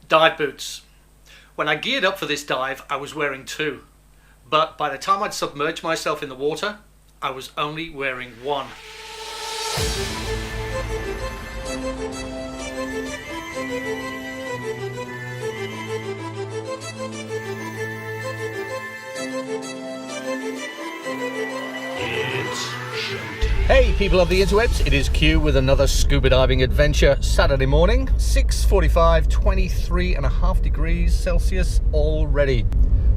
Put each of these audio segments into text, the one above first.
Dive boots. When I geared up for this dive, I was wearing two, but by the time I'd submerged myself in the water, I was only wearing one. Hey people of the interwebs, it is Q with another scuba diving adventure. Saturday morning, 6:45, 23.5 degrees Celsius already.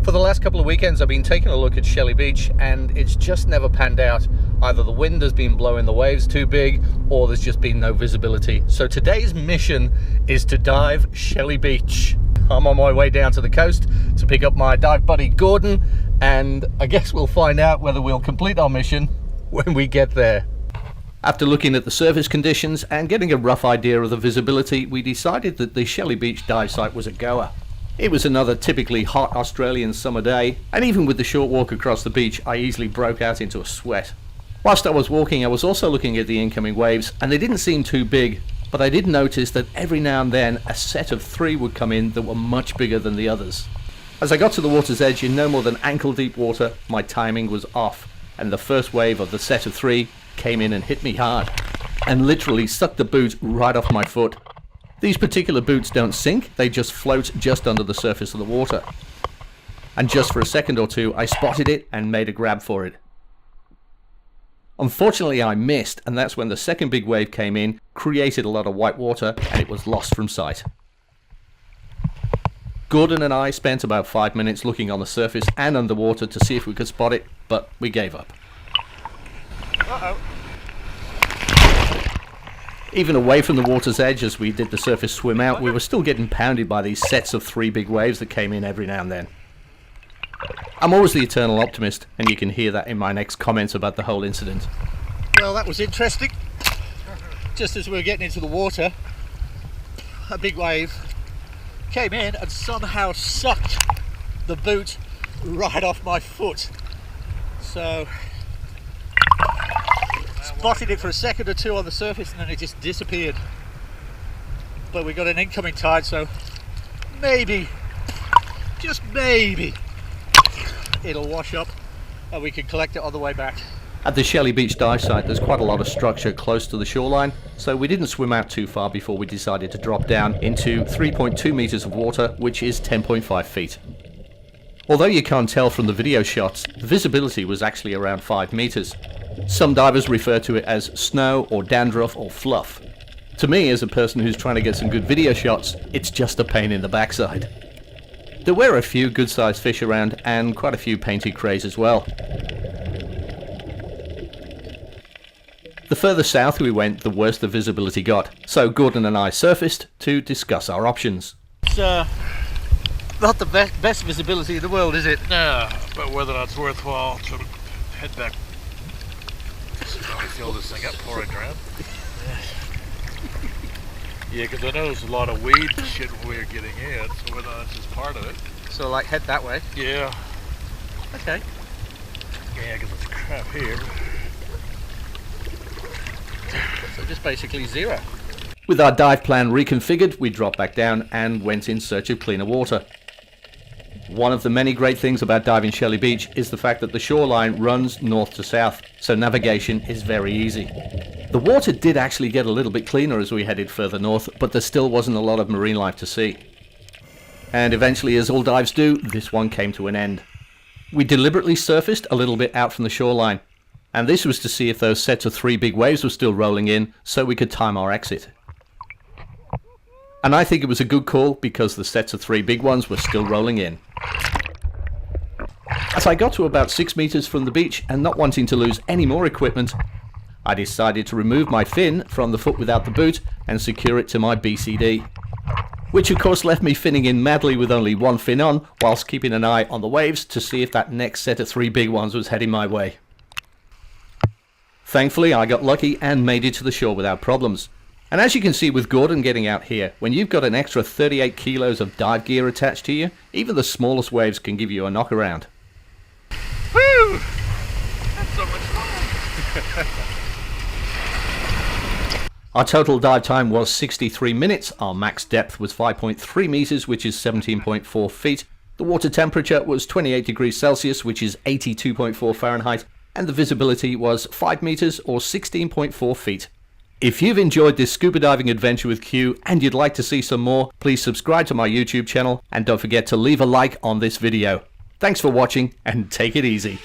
For the last couple of weekends I've been taking a look at Shelly Beach and it's just never panned out. Either the wind has been blowing the waves too big or there's just been no visibility. So today's mission is to dive Shelly Beach. I'm on my way down to the coast to pick up my dive buddy Gordon, and I guess we'll find out whether we'll complete our mission when we get there. After looking at the surface conditions and getting a rough idea of the visibility, we decided that the Shelly Beach dive site was a goer. It was another typically hot Australian summer day, and even with the short walk across the beach, I easily broke out into a sweat. Whilst I was walking, I was also looking at the incoming waves, and they didn't seem too big, but I did notice that every now and then a set of three would come in that were much bigger than the others. As I got to the water's edge in no more than ankle deep water, my timing was off, and the first wave of the set of three came in and hit me hard, and literally sucked the boot right off my foot. These particular boots don't sink, they just float just under the surface of the water. And just for a second or two, I spotted it and made a grab for it. Unfortunately, I missed, and that's when the second big wave came in, created a lot of white water, and it was lost from sight. Gordon and I spent about 5 minutes looking on the surface and underwater to see if we could spot it, but we gave up. Uh-oh. Even away from the water's edge, as we did the surface swim out, we were still getting pounded by these sets of three big waves that came in every now and then. I'm always the eternal optimist, and you can hear that in my next comments about the whole incident. Well, that was interesting. Just as we were getting into the water, a big wave came in and somehow sucked the boot right off my foot. So, spotted it for a second or two on the surface and then it just disappeared. But we got an incoming tide, so maybe, just maybe, it'll wash up and we can collect it on the way back. At the Shelly Beach dive site, there's quite a lot of structure close to the shoreline, so we didn't swim out too far before we decided to drop down into 3.2 meters of water, which is 10.5 feet. Although you can't tell from the video shots, the visibility was actually around 5 meters. Some divers refer to it as snow or dandruff or fluff. To me, as a person who's trying to get some good video shots, it's just a pain in the backside. There were a few good-sized fish around and quite a few painted crays as well. The further south we went, the worse the visibility got, so Gordon and I surfaced to discuss our options. It's not the best visibility in the world, is it? No, but whether that's worthwhile to head back. I fill this thing up before I drown. Yeah, because I know there's a lot of weed shit we were getting in, so whether that's just part of it. So like head that way? Yeah. Okay. Yeah, because it's crap here. So just basically zero. With our dive plan reconfigured, we dropped back down and went in search of cleaner water. One of the many great things about diving Shelly Beach is the fact that the shoreline runs north to south, so navigation is very easy. The water did actually get a little bit cleaner as we headed further north, but there still wasn't a lot of marine life to see. And eventually, as all dives do, this one came to an end. We deliberately surfaced a little bit out from the shoreline, and this was to see if those sets of three big waves were still rolling in, so we could time our exit. And I think it was a good call because the sets of three big ones were still rolling in. As I got to about 6 meters from the beach and not wanting to lose any more equipment, I decided to remove my fin from the foot without the boot and secure it to my BCD. Which of course left me finning in madly with only one fin on, whilst keeping an eye on the waves to see if that next set of three big ones was heading my way. Thankfully I got lucky and made it to the shore without problems. And as you can see with Gordon getting out here, when you've got an extra 38 kilos of dive gear attached to you, even the smallest waves can give you a knockaround. Woo! That's so much fun! Our total dive time was 63 minutes. Our max depth was 5.3 meters, which is 17.4 feet. The water temperature was 28 degrees Celsius, which is 82.4 Fahrenheit, and the visibility was 5 meters or 16.4 feet. If you've enjoyed this scuba diving adventure with Q and you'd like to see some more, please subscribe to my YouTube channel and don't forget to leave a like on this video. Thanks for watching and take it easy.